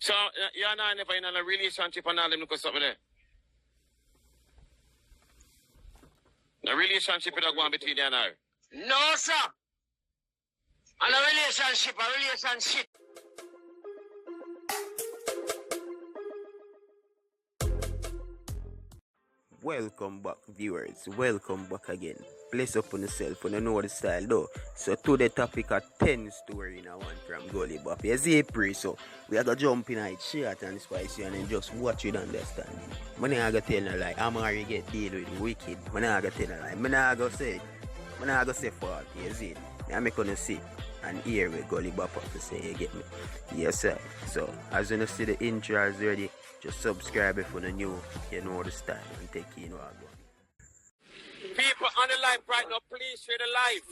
So, you're not never in a relationship and all them look something there? A relationship is going between you and her? No, sir. And a relationship. Welcome back, viewers. Welcome back again. Bless up on yourself, you know the style though. So today topic a 10 story in a one from Gully Bop. You see pre, so we are gonna jump in it short and spicy and then just watch it understand. I'm not gonna tell you like Amari get deal with wicked. I'm not gonna tell you like I'm not gonna say fault, you see. I'm gonna see and hear what Gully Bop have to say, you get me? Yes sir. So as you see the intro is ready, just subscribe if you're new, you know the style and take in what I go. People on the live right now, please share the live.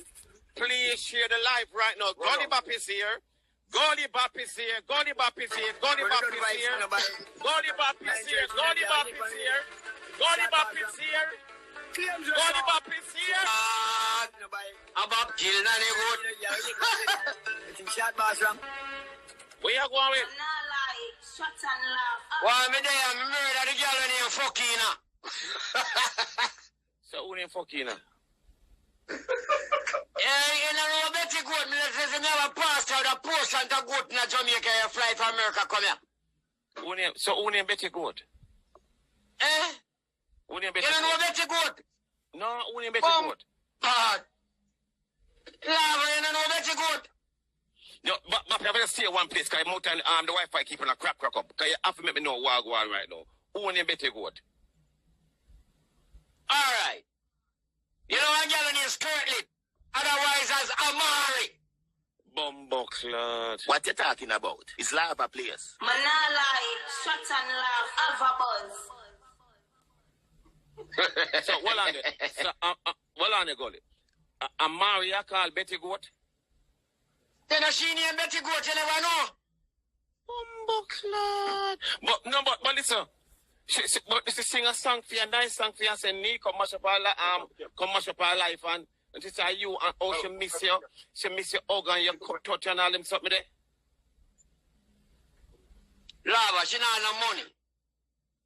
Please share the live right now. Gully Bop is here. Gully Bop is here. Gully Bop is here. Gully Bop is here. Gully Bop is here. Gully Bop is here. Gully Bop is here. Gully Bop is here. About killing and good. Where you going with? Shut and laugh. Why me there? Me murder the girl when you fucking her. So who name fucking her? You know Betty Goat, me says you never passed out a portion to goat in Jamaica, you fly from America, come here. Who name Betty Goat? Eh? Who name Betty You don't know Goat? Betty Goat? No, who name Betty Goat? Lava, you don't know Betty Goat? No, but I have to stay one place because the Wi-Fi keeping a crack up. Because you have to make me know what go on right now. Who name Betty Goat? Alright. You know a girl named Skirtlet, otherwise as Amari. Bumbuckler. What you talking about? It's lava place. Manala, shut and laugh. Have a buzz. So, well on there. So, well on there, Gully. Amari, I call Betty Goat. Then she named Betty Goat, you never know. Bumbuckler. But listen. But she sing a song for you, a nice song for you, and say, Nee, come mash up her life, and she say, you, and oh, she miss you hug and your touch and all them something there. Lava, she not have no money.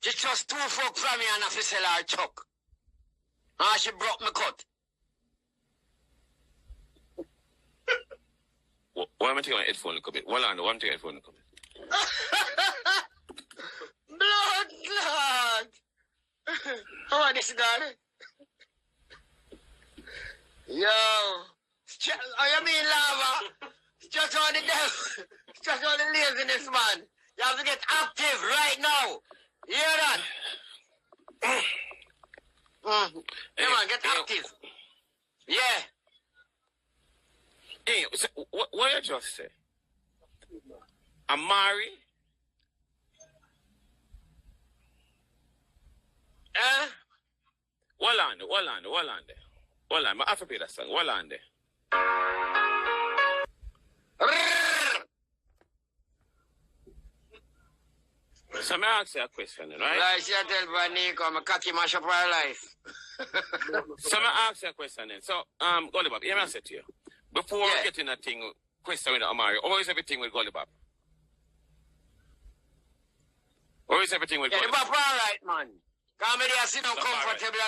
She just 2 folk from me and I sell her chuck. And she broke my cut. Why am I taking my headphone and come in? Well, I know, I'm taking my headphone and come in. Blood clot! How are this guy? Yo! Oh, you mean lava? It's just all the devil. It's just all the laziness, man. You have to get active right now. You hear that? Come on, get active. Yeah. Hey, so, what you just say? Amari? Well on there. I have to play that song. Well on there. So I ask you a question, right? Like she tell Nico, I'm a cocky mash up her life. So I ask you a question then. So, Gully Bop, hear me say to you. Before getting a thing, question with Amari, how is everything with Gully Bop? How is everything with Gully The Bop? Bop alright, man. Come here, I sit down comfortable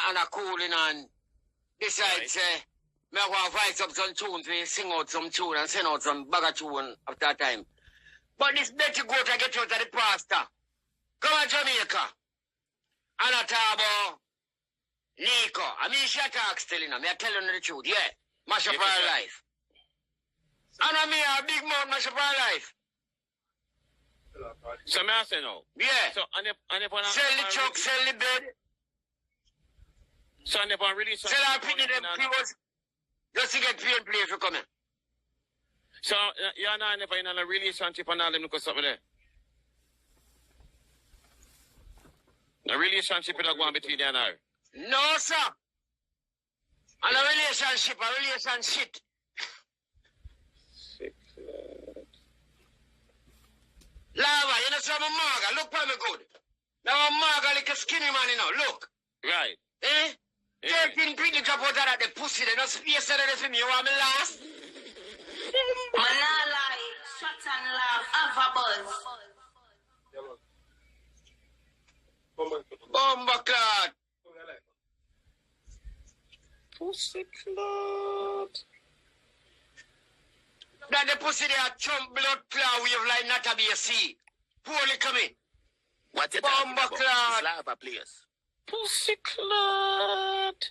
and a cooling and decide, say, me want to write up some tunes, we sing out some tune and send out some bag of tune after that time. But this Betty Goat I get out of the pastor. Come to Jamaica. And I talk about Nico. I mean, she talks telling her. Me I tell you the truth, yeah. Mash up her life. And I mean, a big mouth mash up her life. So me I say no. Yeah. So and sell the truck, sell the bed. So and if I really sell her picnic them clothes. Just to get paid play for coming. So you're not never in a relationship and all them look something there. A relationship is going between you and her. No, sir. And a relationship. Lava, you know some Marga. Look for me good. Now a Marga like a skinny man, you know. Look. Right. Eh? Yeah. 13 pretty drop out of the pussy. They don't space that for me. You want me last? Manala, shut and laugh. Have a buzz. clot. Pussy clot. That the pussy there chump blood clot wave like not a BC. Poorly coming. What you talking Bomba about? clot. It's lava players. Pussy clot.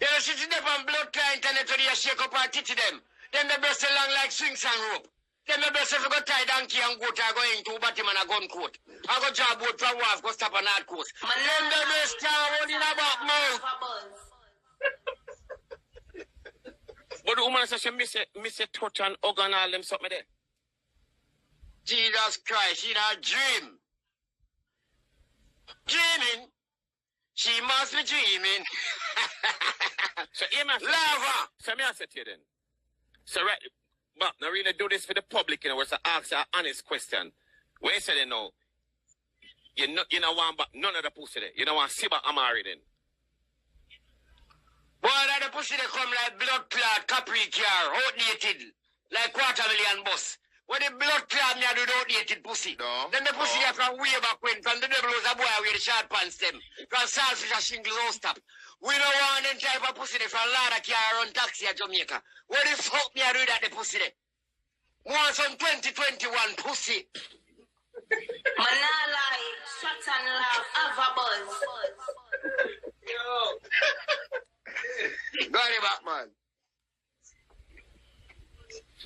You know, sitting there on blood clot internet where you shake up and titty them. Then the breast along like swings and rope. Then the breast if you go tie donkey and goat, I go into Batman and a gun coat. I go job boat from Wharf, go stop on hard coast. Then the breast can't hold in about mouth. But the woman says she miss a touch and hug and all them something there. Jesus Christ, in a dream. Dreaming. She must be dreaming. So, Lava. So, me I say to you then. So, right, but now really do this for the public, you know, where I ask an honest question. Where you say they know, you know want back none of the pussy there. You don't want to see back Amari then. Boy, that the pussy they come like blood clot, Capri car, outdated, like 250,000 bus. When the blood clot me do the outdated pussy. No. Then the pussy there from way back when, from the devil was a boy with the short pants them, from Saltfish and Shingles all stop. We don't want them type of pussy there from Lada car run taxi at Jamaica. What the fuck me do that the pussy there? Want some 2021 pussy. Manala, shut and laugh, have a buzz. Gully Bop, man.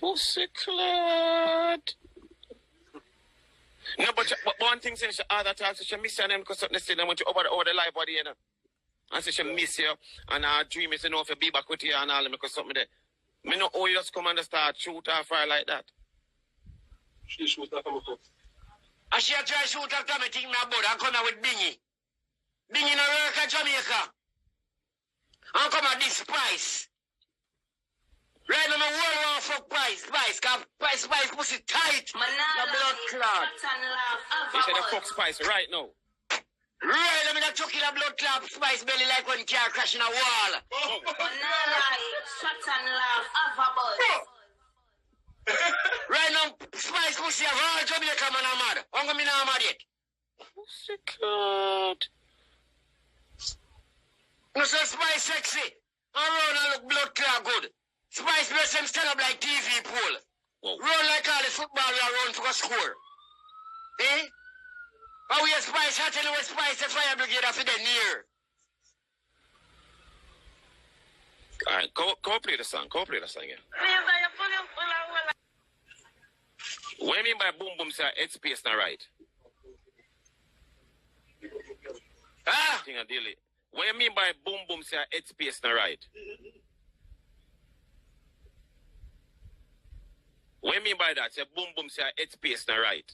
Pussy clot. No, but one thing says she other talks, she miss them because something said them when you over the live body, you know. And say she miss you, and her dream is to know if you be back with you and all them because something there. Me know how you just come and start shoot or fire like that. She shoot off my cup. And she a try shoot after me think my bud and come out with Bingy. Bingy no work at Jamaica. And come at this Spice. Right now, my world want fuck Spice, cause Spice pussy tight. The blood clot. Shut and laugh, have You a say the buzz. fuck Spice right now. Right, I mean, I chuck in a blood clot Spice belly like when car crash in a wall. Manala, shut and laugh, have a buzz. Right now, Spice pussy have all Jamaica man are mad. I'm gonna be now mad yet. Pussy clot. No, so Spice sexy. Around and look blood clot good. Spice makes them stand up like TV pole. Whoa. Run like all the football we are run for a score. Eh? How we a Spice hot and we Spice the fire brigade after the near. Alright, go play the song. Go play the song, yeah. What do you mean by boom boom say head space not right? Ah? Thing a daily. What do you mean by boom boom say head space not right? What do you mean by that? Say boom boom say head space not right.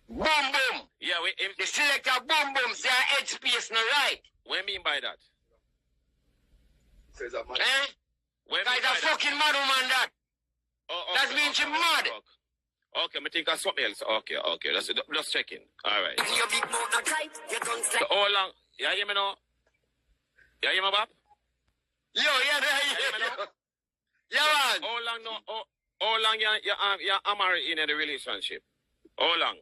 Boom boom. Yeah, The selector boom boom say head space not right. what do you mean by that? Says that man. Eh? What do you mean Like a by that? fucking mad woman that. That means she mad. Okay, I think of something else. Okay. That's just checking. Alright. Your big mouth not tight. Your tongue So slack. how long? You hear me now? You hear me, Bob? Yo, yeah, man. How long now? How long you Amari in a relationship? How long?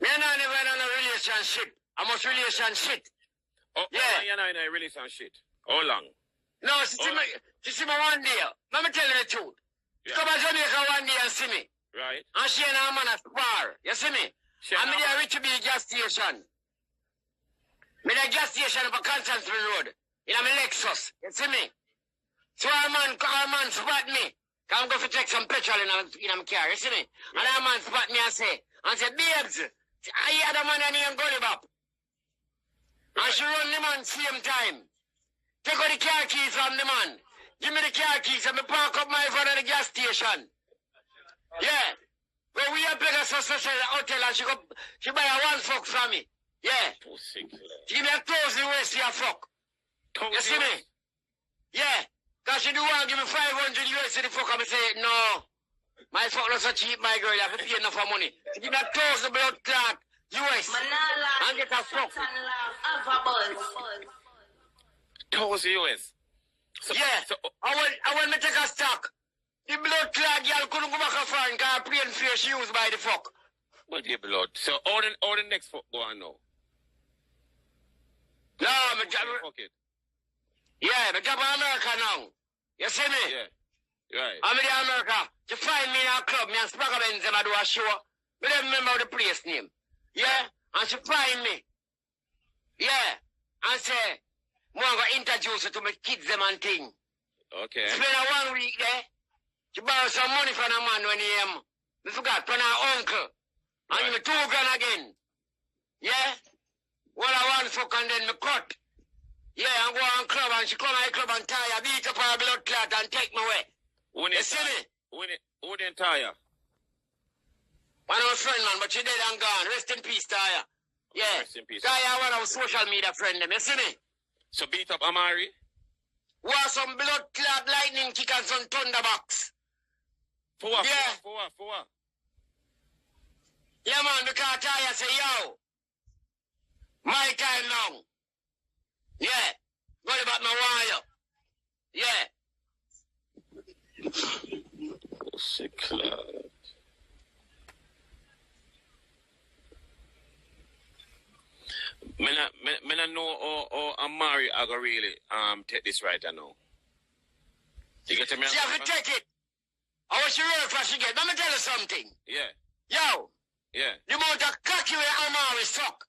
Me and I never in a relationship. I must relationship. How Yeah. long you not in a relationship? How long? No, she see me one day. Let me tell you the truth. She Yeah. come to Jamaica one day and see me. Right? And she and her man a spar. You see me? She I'm and in her the Richie gas station. Me the gas station up a Constantine Road. In a Lexus. You see me? So our man spot me. Come go for take some petrol in a car. You see me? And our man spot me and say, babes, I hear the man named Gully Bop. And she run the man same time. Take out the car keys from the man. Give me the car keys and me park up my front of the gas station. Yeah. But we have played a social hotel and she buy a one fuck from me. Yeah. Pussy. She give me $1,000 waste for a fuck. You see me? Yeah. Cause she do want to give me $500 to the fuck and me say, no. My fuck not so cheap, my girl. You have to pay enough for money. She give me $1,000 blood clot US. Manala, And get a fuck. shut and laugh, have a buzz. $1,000. So, Yeah. So, I want me take a stock. The blood clot girl couldn't go back a foreign car plane fare she used by the fuck. But dear blood. So all the next fuck go on now. No, me job. Fuck it. Yeah, me job in America now. You see me? Yeah. Right. I'm in America. You find me in a club, me and Sprague Benz them a do a show. Me don't remember the place name. Yeah? And she find me. Yeah. And say, I'm going to introduce her to my kids them and thing. Okay. Spend a 1 week there. She borrow some money from a man when he me forgot from her uncle. And give me $2 grand again. Yeah? Well, I want fuck and then me cut. Yeah, and go on club and she come to the club and tie her, beat up her blood clot and take me away. You see me? Who didn't tire? One of my friend, man, but she dead and gone. Rest in peace, Taya. Yeah. Rest in peace. Taya, one of our social media friend, them. You see me? So beat up Amari? Want some blood clot lightning kick and some thunderbox. For what? Yeah. For what? Yeah, man, because Taya say, yo, my time now. Yeah. Go about my wire. Yeah. Sick lad. Me not know or Amari I go really take this right now. You get me? She have to take it. I want you real fast again. Let me tell you something. Yeah. Yo. Yeah. The amount of cocky where Amari suck.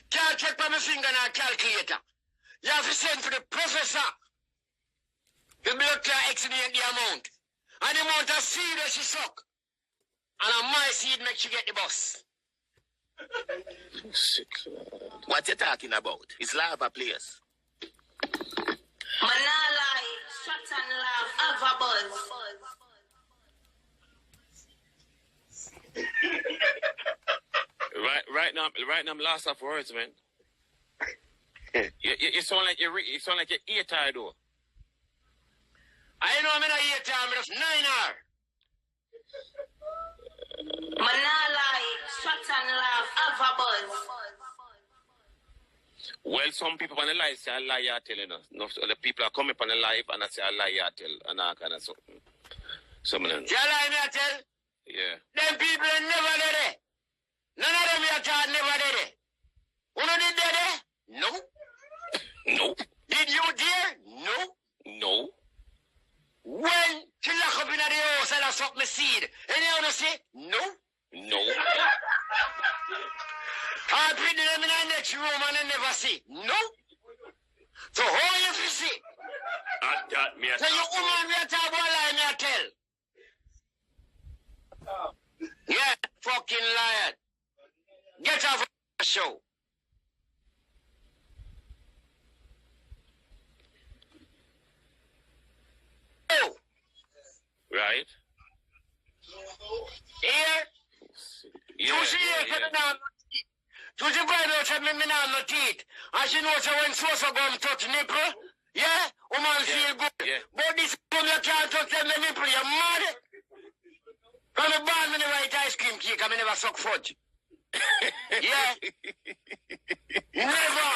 Can't check by my finger and a calculator. You have to send for the professor. The blood clot estimate the amount. And the amount of seed that she suck. And on my seed make she get the bus. Sick lad. What you talking about? It's lava place. Manala, shut and laugh, have a buzz. Right now I'm lost of words, man. you sound like you're ear tired though. I know I'm in a year time, but it's 9 hours. Manala, shut and laugh, have a buzz. Well, some people on the live say a lie you're telling us. No, so the people are coming on the live and I say a lie you're telling and all kind of something. Some of them. See a lie me I tell? Yeah. Them people ain't never did it. None of them here thought never did it. Who no did that? No. No. Did you dare? No. No. When she lock up in the house and I suck my seed, and you wanna say? No. No. I put them in the next room and they never see. No. So how you fi see? That me. So you woman we talk about lie me I tell. Yeah, fucking liar. Get off the show. Oh. Right? Here? Yeah, You see here, yeah. you see find out that me not no teeth. And she knows that when so gum touch nipple, yeah? Woman feel good. Yeah. But this gum you can't touch them the nipple, you mad? Come me born me the white ice cream cake, I never suck fudge. Yeah? Never.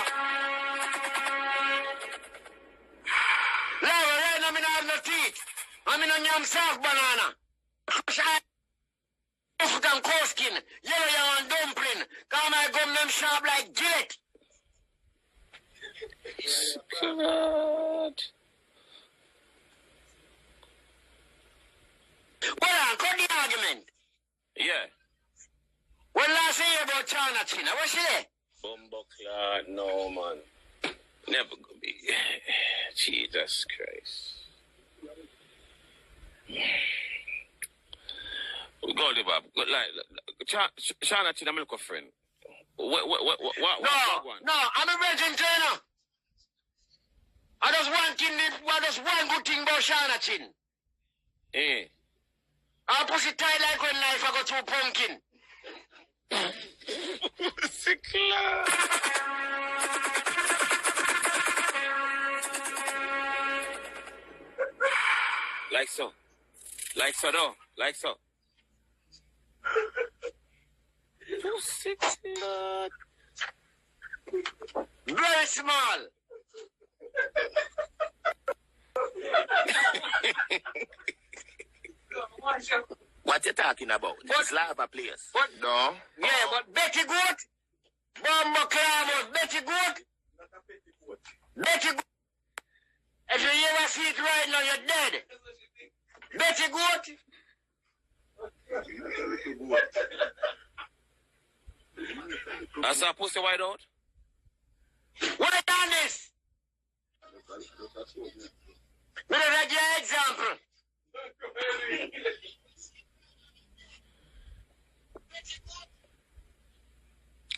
Lava, right now me not have no teeth. I'm in a yam soft banana. Crush eye. Foot and cow skin. Yellow yam and dumpling. Cause my gum them sharp like gillet. God. Well, cut the argument. Yeah. What last year about China China? What's she there? Bumbleclad, no man. Never gonna be. Jesus Christ. Gully Bop. Shana China, I'm a friend. What one? No, I'm a virgin trainer. I just one good thing about Shana Chin. Eh. I'll pussy tight like when life I go through pumpkin. Sick lad. Like so. Like so though. Like so. You sick lad. Very small. What you talking talking about? It's lava place. But, No. yeah, but Betty Goat, Bombo Clamus, Betty Goat, Betty Goat. If you ever see it right now, you're dead. Betty Goat. That's a pussy wide out. What on this? Let me give you an example.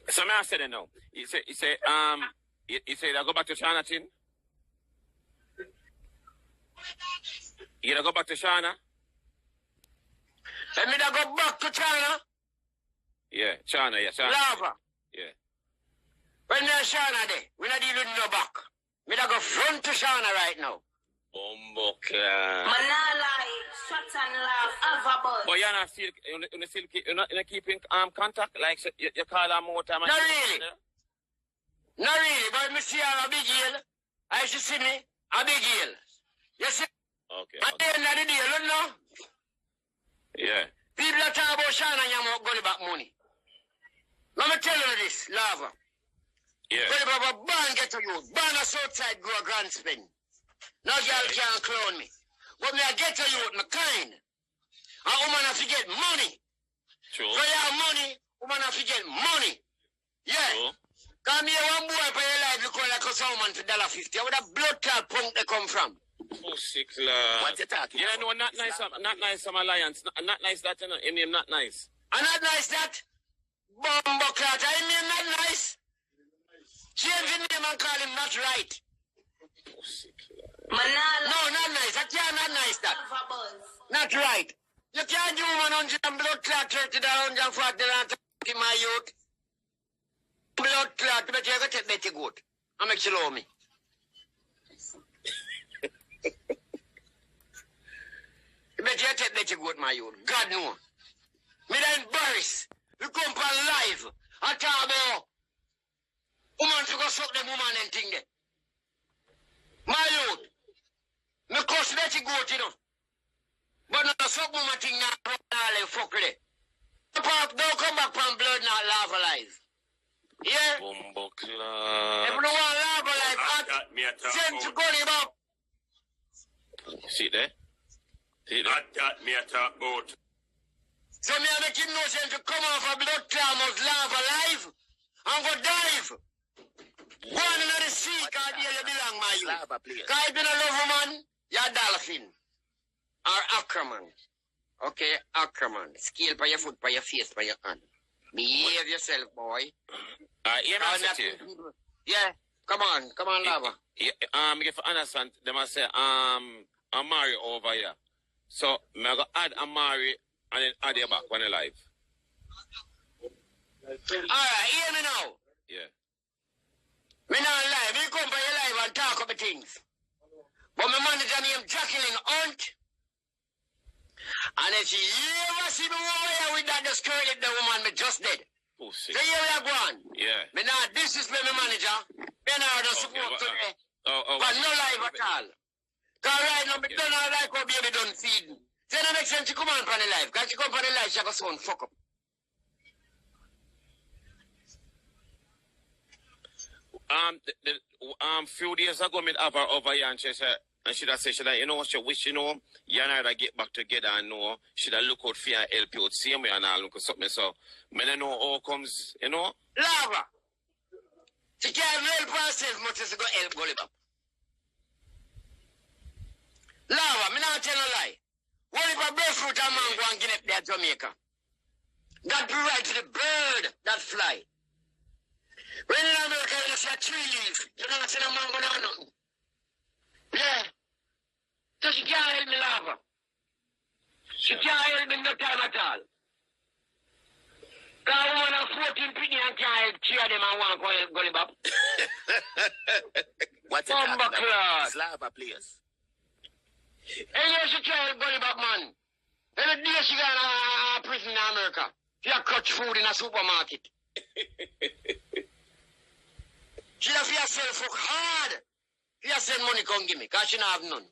So I said it now. He said, I go back to Shana Chin. You gonna go back to Shana? Let me go back to China. Yeah, Shana, yeah, Shana. Lava. Yeah. When there's Shana there, we're not dealing with no back. Me da go front to Shana right now. Bumbo clan. Manala, shut and laugh, have a buzz. But you're not still, you're not keeping contact, like you call her more time. Not really. Not really, but me see her a big deal. I should see me a big deal. You see? Okay. At the end of the day, you know? Yeah. People are talking about Shana and you're Gully Bop money. Let me tell you this, Lava. Yeah. Gully Bop a band get to you. Band us outside go a grand spin. No girl can't clone me. But me I get to you with my kind. A woman have to get money. True. For your money, woman have to get money. Yeah. True. Come here, one boy for your life, you call like a woman for $1.50. Where the blood clot punk they come from? Pussy clan. What you talking Yeah, about? no, not nice, some alliance. Not nice that, you know, him name not nice. And not nice that? Bumbo clot, I mean not nice. Change the name and call him not right. Pussy clan. Manala, No, not nice. I can't not nice that. have a buzz. Not right. You can't do 100 and blood clot 30 down, 140 and in my youth. Blood clot, but you got to take Betty good. I make you love me. But you take Betty good, my youth. God no. Me da embarrass. You come for live and talk about woman to go suck them woman and thing there. My youth. Me cuss Betty good, you know. But no suck woman thing now, fuck with it. Don't come back from blood now, laugh alive. Yeah? Bumbo clan. If you don't want to laugh alive, send to Gully Bop. See it there? See it there? That me a talk about. So me I make him know send to come off a blood clamors, laugh alive, and go dive. Go on in the sea, cause here you belong, my It's youth. lava place. Cause if you don't love woman, you're a dolphin. Or ackerman. Okay, ackerman. Scale by your foot, by your face, by your hand. Behave yourself, boy. Yeah, man, I said to you. Yeah, come on, Lava. Yeah, if you understand, they must say, Amari over here. So, I'm going to add Amari and then add you back when you're live. Alright, hear me now. Yeah. Me not live. Me come by your live and talk about things. But my manager name Jacqueline Hunt. And if you ever see me over here with that, just curl it, the woman me just dead. Pussy. So here we are going. Yeah. Me not disrespect my manager. Me not just support to me. But no live at all. Cause right now, me don't know like how baby done feeding. So it makes sense she come on the live. Cause she come on the live, she go sound fuck up. Few days ago, me have her over here and she said, she said, you know what, she wish, you know, you and I get back together and know, she look out for you and help you out, same way and all, look at something, so, me don't know how comes, you know. Lava. She can't help herself much as to go help Gully Bop. Lava, me not tell no lie. What if a breadfruit and mango and Guinea there Jamaica? That be right to the bird that fly. When in America, you see a tree leaf. You don't see no mango, no nothing. Yeah. So she can't help me, Lava. She can't help me no time at all. Because a woman of 14 penny and can't help three of them and one go help Gully Bop. What you talking Bumbo about? clan. It's lava place. Anyway, she try to Gully Bop, man. Every day she got a prison in America. She a catch food in a supermarket. She have to herself work hard. She have send money come give me, because she don't have none.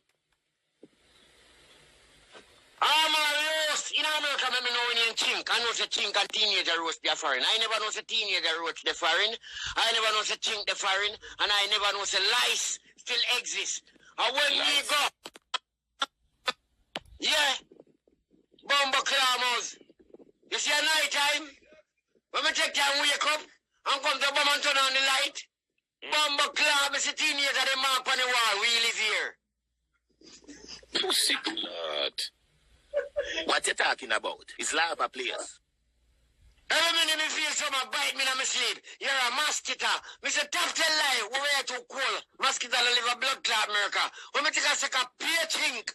I'm a roast in America, let me know when you're chink. I know say chink and teenager roast the foreign. I never know say teenager roast the foreign. I never know say chink the foreign. And I never know say lice still exist. And when we go, yeah, Bumbo Clammers. You see at night time, when we take time wake up and come to Bum and turn on the light, Bumbo Clammers, the teenager, the mark on the wall, we live here. Pussy clot. What you talking about? It's lava, please. Every minute me feel someone bite me in my sleep. You're a mosquito. Me say tough tell lie. We were too cool. Mosquito live a blood clot, America. When me take a second pure chink,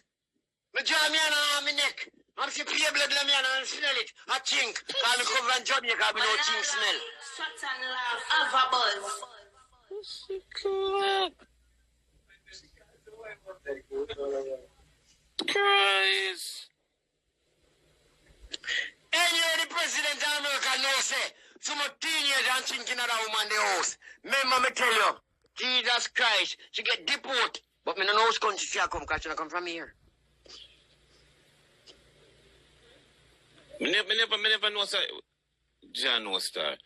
me draw me on my neck. I'm see pure blood let me and smell it. A chink. Cause me cover in Jamaica, me no chink smell. Shut and laugh. Have a buzz. Pussy clot. Christ. Anyway, the president of America knows say, some teenagers and thinking of that woman in the house. Remember me tell you, Jesus Christ, she get deported. But me no know which country she come, because she don't come from here. Me never know, sir. John no star.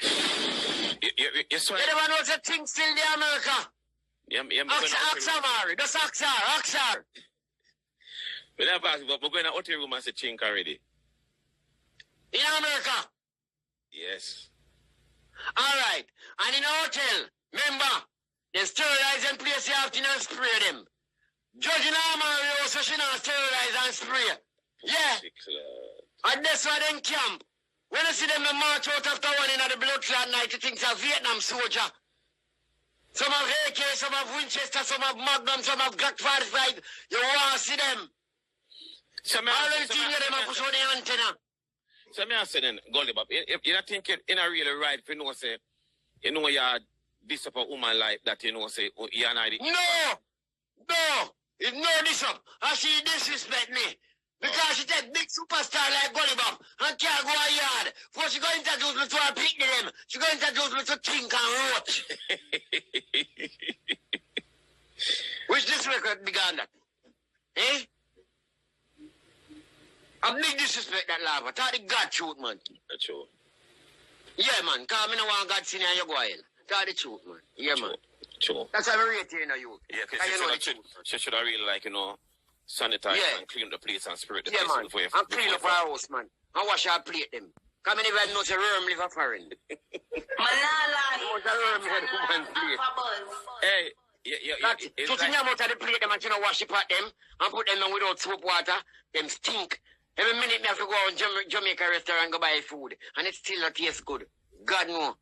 You swear? You never know the thing still the America. Ask Amari, just ask her. We never ask, but we're going to hotel room and say chink already. In America. Yes. All right. And in a hotel, remember, they sterilize and place you have to and spray them. Judge in Amari also she not sterilize and spray. Yeah. And that's why they camp. When you see them they march out after one in the blood clot night, you think it's a Vietnam soldier. Some have AK, some have Winchester, some have Magnum, some have Glock 45. You want to see them. All them things them and push on the antenna. So me say then, Gully Bop, if you don't think it in a really right for you know say, you know you're this up a woman like that, you know say, you're not the... No, it's no this up. And she disrespect me. Because she take big superstar like Gully Bop and can't go a yard. Before she go introduce me to her picnic them, she go introduce me to Tink and Roach. Which this record began that? Eh? A big disrespect that lava. Thought the God truth, man. That's true. Yeah, man. Because I don't want God seen you go ahead. Thought the truth, man. Yeah, man. True. That's how I rate you, you. Yeah, because she should have really, like, you know, sanitize and clean the place and spirit the place man. before you... And clean up our house, man. And wash our plate them. Come in even know the worm live a foreign. Hey, so think about the plate them and you know wash it at them and put them in without soap water. Them stink. Every minute me have to go on Jamaica restaurant and go buy food. And it still not taste good. God no.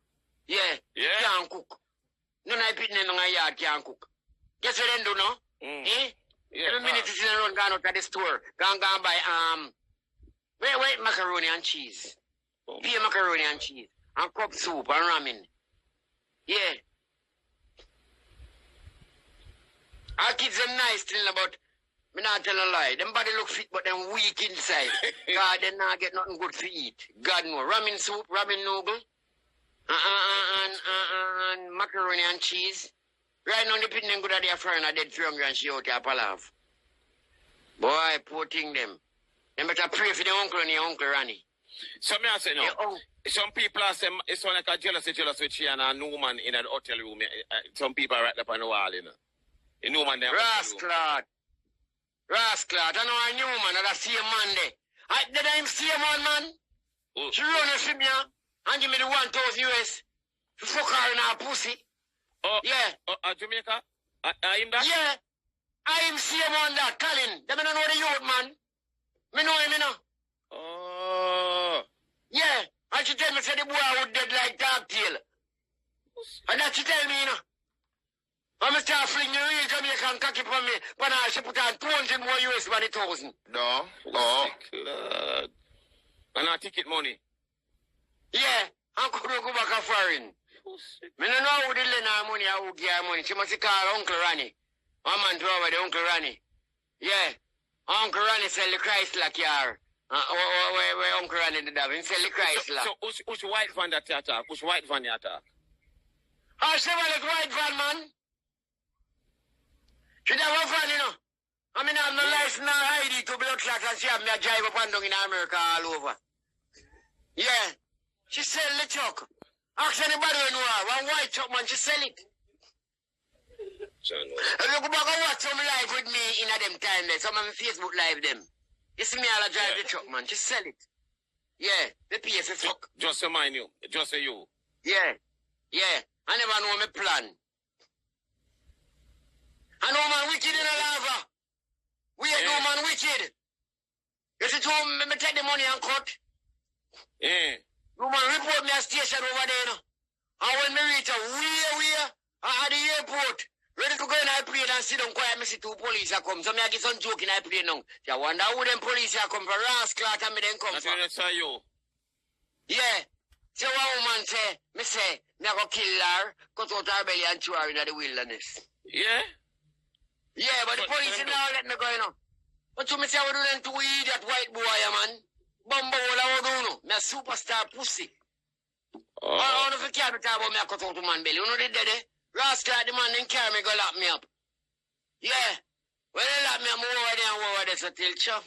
Yeah. Can't cook. None of the people in the yard can't cook. Guess what they do now? Eh? Yeah, every minute it's in the run gone out to the store. Gone buy wait, macaroni and cheese. Pea macaroni and cheese. And cup soup and ramen. Yeah. Our kids are nice still but me not tell a lie. Them body look fit but them weak inside. God they not get nothing good to eat. God no. Ramen soup, ramen noodle. And macaroni and cheese. Right now the people good at their friend are dead 300 and she out here palav. Boy, poor thing them. They better pray for the uncle and the uncle Ranny. So me I say no. Some people are saying it's one like a jealous with she and a new man in an hotel room. Some people are right up on the wall, you know. A new man there. Rascal. I know a new man that I see a man there. Did I see a man? She run a film here and give me the 1,000 US. Fuck her in her pussy. Yeah. Jamaica? I am that? Yeah. I am see a man that, Colin. They don't know the youth, man. Me know him, you know. Oh. Yeah. And she tell me, say the boy would dead like dog tail. And that she tell me, you know. I'm going to start flinging the real Jamaican cocky for me. But now she put on 200 more US money 1,000. No. Oh. And our ticket money. Yeah. And couldn't go back a foreign. Me no know who the lend her money or who give her money. She must call Uncle Ronnie. One man to over the Uncle Ronnie. Yeah. Uncle Ronnie sell the Chrysler car. Where Uncle Ronnie did that? He sell the Chrysler. So which white van that you attack? Which white van you attack? Oh, she want a white van, man. She have a van, you know. I mean, I'm not license or ID to blood clot and she have me a drive up and down in America all over. Yeah. She sell the truck. Ask anybody who know her. One white truck, man, she sell it. If you go back and watch some live with me in a them time there, some of my Facebook live them. You see me all drive the truck, man. Just sell it. Yeah. The PS is fuck. Just remind you. Just say you. Yeah. Yeah. I never know my plan. I know man wicked in a lava. We ain't no man wicked. You see, me take the money and cut. Yeah. No man report me a station over there, no. And when me reach at the airport, ready to go in a plane and sit down quiet, me see two police a come. So me a get some joke in a plane now. I wonder who them police a come for rascal and me then come for. That's you. Yeah. So one woman say, me a go kill her, cut out her belly and throw her in the wilderness. Yeah? Yeah, but the police now let me go, you know. But you me say, I would do them to idiot white boy, man. Bumbo, all I would do, no. Me a superstar pussy. Oh. I don't know if you can't talk about me a cut out to man belly. You know they did it? Rascal the man then carry me, go lock me up. Yeah. Well, they lock me up over there, so till chop.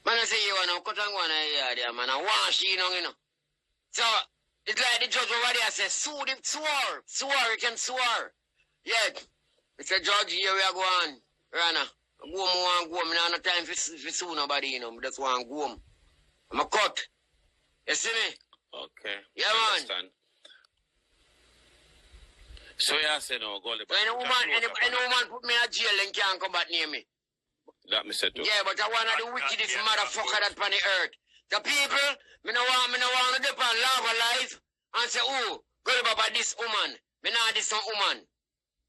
Man, I say, you want to cut and go on there, man. I want she, you know. So, it's like the judge over there say, sue him, you can swear. Yeah. It's a judge here, we are going. Rana. I go home, I have no time for sue nobody, you know. I just want to go home. I'm a cut. You see me? Okay. Yeah, I man. understand. So you say no, Gully Bop. Any woman put me in jail and can't come back near me. That me said too. Yeah, but I one of the wickedest motherfucker that on the earth. The people, me no want to dip on lava life and say, oh, Gully Bop this woman. Me not this some woman.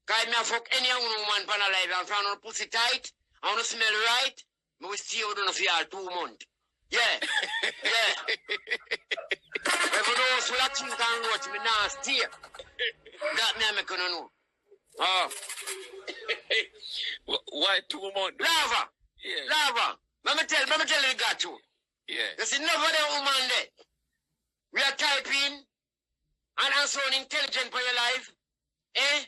Cause me a fuck any woman pan a life and find on pussy tight, I want to smell right, me will stay with you for y'all 2 months. Yeah. Yeah. If you know who that think and watch me now stay. That me I gonna know. Oh. Why 2 months? Lava. Yeah. Lava. Let me tell you got you. Yeah. You see, never the woman there. We are typing and answer intelligent for your life. Eh?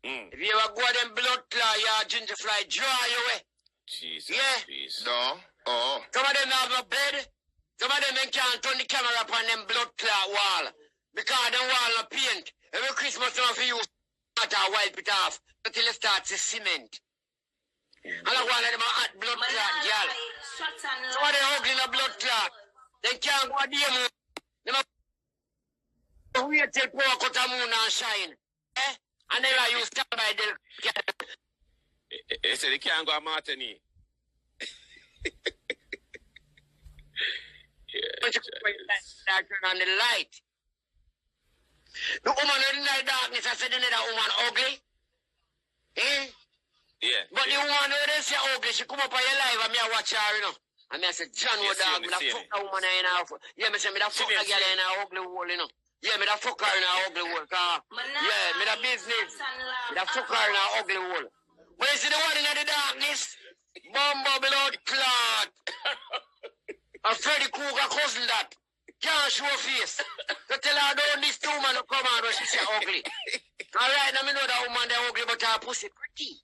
If you ever go them blood clot, your ginger fly dry away. Jesus. Yeah. Please. No. Oh. Some of them have no bed. Some of them can't turn the camera up on them blood clot wall. Because them wall no paint. Every Christmas them have to use water wipe it off until it starts to cement. And I want them a hot blood clot, girl. Some of them ugly in a blood clot. They can't go a day more. Them a wait till poor cut a moon and shine. Eh? And then I use stand by the They say they can't go a Martini. Yeah. turn on the light. The woman in the darkness, I said, that woman ugly. Eh? Yeah. But the woman who they say ugly, she come up on your live and me I watch her, you know. And me I say, John, what dog, me da fuck the woman in her. Yeah, me say, me da fuck the girl in her ugly hole, you know. Yeah, me da fuck her in her ugly hole, yeah, me da business. Me da fuck her in her ugly hole. But you see the one in the darkness? Bumbo blood clot. And Freddy Krueger cousin that. Can't show face. So tell her don't this 2 man to come out when she say ugly. Alright, now me know that woman they ugly but her pussy pretty.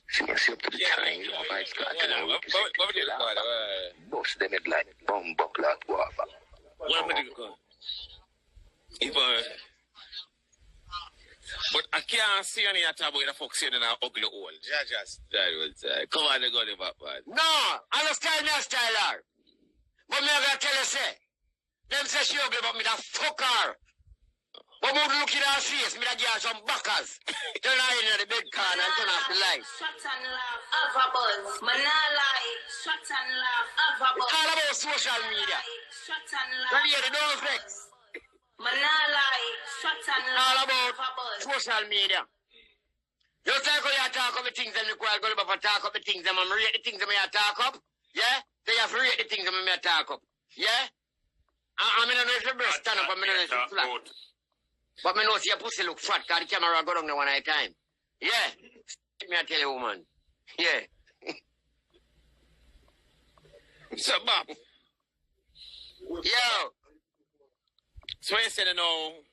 She must see up to the time, you know, my clock, you know, bust them head like bumbo clock wafer. What am I doing? But I can't see any at about the fuck saying in an ugly hole. Just that was come on, they got him up, man. No, I don't style me a style her. But me I gotta tell you say, them say she ugly but me da fuck her. But me look in her face, me da give her some backers. Turn her in the bed corner and turn off the light. Shut and laugh, have a buzz. Man, I lie. Shut and laugh, have a buzz. It's all about social media. Shut and laugh. Well, yeah, don't vex. Man, I lie. Shut and All laugh, about have a buzz. social media. You talk how you talk up the things them require Gully Bop talk up the things them and rate the things them you talk up. Yeah? So you have to rate the things them you talk up. Yeah? I mean, I know if your breast stand up and I know if you flat. But I know if your pussy look fat because the camera go down there one at a time. Yeah? Me I tell you, woman. Yeah. So, Bob. Yo. So you said, you know,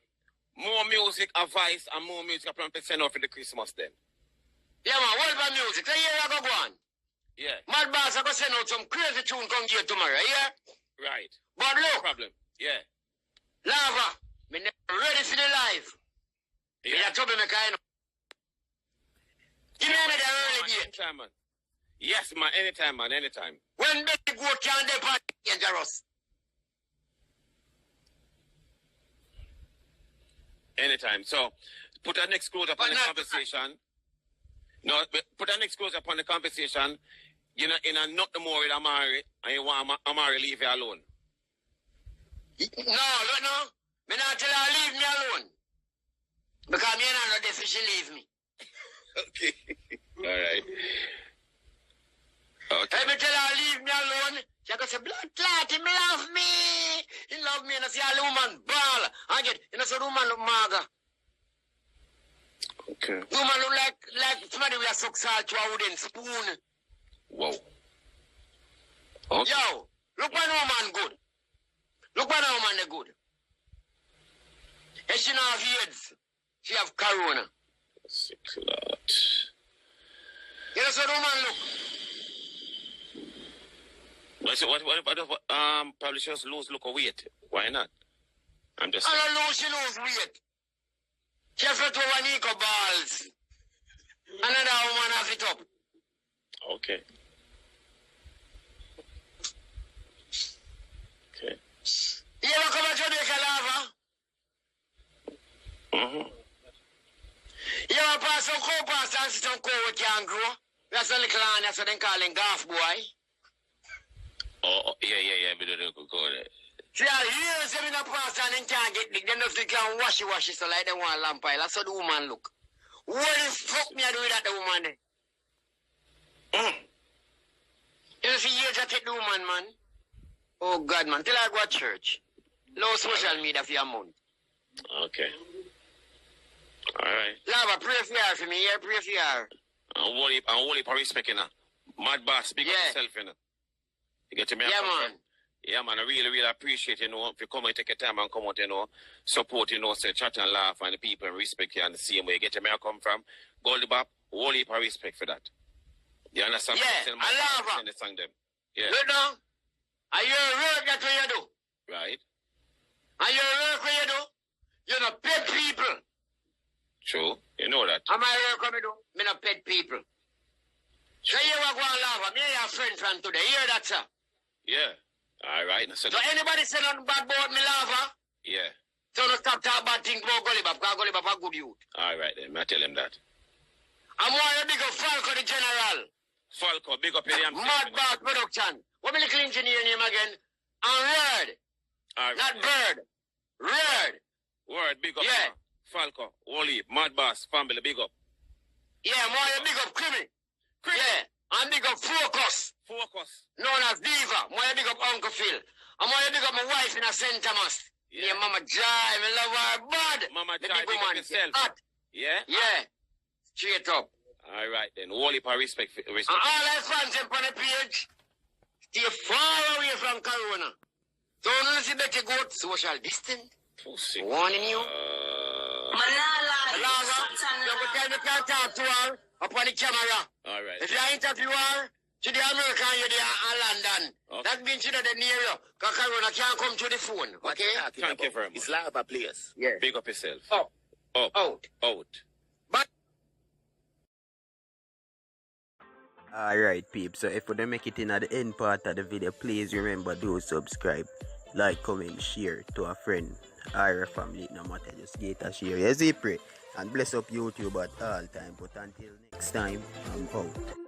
more music advice and more music plan to send off for the Christmas then. Yeah, man, what about music? So here I go on. Yeah. Mad Boss, I go send out some crazy tune come here tomorrow, yeah? Right. But No look, problem. Yeah. Lava, me never ready for the live. Me Yeah. a troublemaker, you know. Give me the early date. Anytime, man. Yes, man. Anytime, man. Anytime. When Betty go can depart dangerous. Anytime. So, put an exclusive upon But the not- conversation. No, but put an exclusive upon the conversation. You know, not the more with Amari, and you want Amari leave you alone. No, look no. Me not tell her leave me alone. Because me not know if she leave me. Okay. All right. Okay. Let me tell her leave me alone. She go say, blood clot, him love me. He love me and I see all the woman ball. I get, you know, so the woman look maga. Okay. The woman look like somebody with a suck salt to a wooden spoon. Whoa. Okay. Yo, look when the woman good. Look when the woman they good. And she not have AIDS. She have corona. Sick lot. You know, so the woman look. What, probably she just look of weight. Why not? I'm just I don't know she lose weight. She have to one eco balls. Another woman have it up. Okay. Okay. You ever come to Jamaica, Lava? Mm-hmm. You ever pass some coal past and see some coal we can't grow? That's a little land, that's what they call him golf boy. Oh, yeah. We don't go there. See, I hear them in the past and they can't get big. They know if they can wash it, so like they want lamp oil. That's how the woman look. What the fuck me I do with that the woman there? You know, see, you just take the woman, man. Oh, God, man. Till I go to church. Low social media for your month. Okay. All right. Lava, pray for her for me, yeah? Pray for her. And Wally for respect, you know. Mad boss, big up Yeah. yourself, you know. You get to me? Yeah, man. Yeah, man, I really appreciate, you know, if you come and take your time and come out, you know, support, you know, say, chat and laugh, and the people and respect you and the same way you get to me, I come from. Gully Bop, Wally for respect for that. You understand? Yeah, I love her. Send the song them. Yeah. Look now. Are you work that way you do? Right. Are you work what you do? You know, pet people. True. You know that. Am I work what me do? Me no pet people. So you walk one lava. Me and your friend from today. You hear that, sir? Yeah. All right. So, So anybody say nothing bad about me lava? yeah. So no stop talking bad things about Gully Bop, because Gully Bop a good youth. All right, then. I tell him that. I'm one of the big Falco the General. Falco, big up your damn Mad Boss Production. What me little engineer name again? And Word. All right. Not Bird. Word. Word, big up. Yeah. Falco, Wally, Mad Boss, family, big up. Yeah, more you big up Creamy. Yeah. And big up Focus. Focus. Known as Diva. More you big up Uncle Phil. And more you big up my wife in a St. Thomas. Yeah. Yeah, Mama Jai. Me love her bad. Mama The Jai, big big up woman. yourself. Hot. Yeah? Yeah. Straight up. All right, then. Wally, for respect. And all our fans up on the page, stay far away from Corona. So you see better go social distance. Pussy. Warning you. Manala, Lava, shut and you laugh. can talk to her upon the camera. All right. If you interview her, to the American, you're there in London. Okay. That means you know the near you. Because Corona can't come to the phone. Okay? Thank you very much. It's lava players. Yeah. Big up yourself. Up. Up. Out. Out. Alright, peeps. So if you don't make it in at the end part of the video, please remember to subscribe, like, comment, share to a friend or a family. No matter, just get a share. Yes, pray. And bless up YouTube at all time. But until next time, I'm out.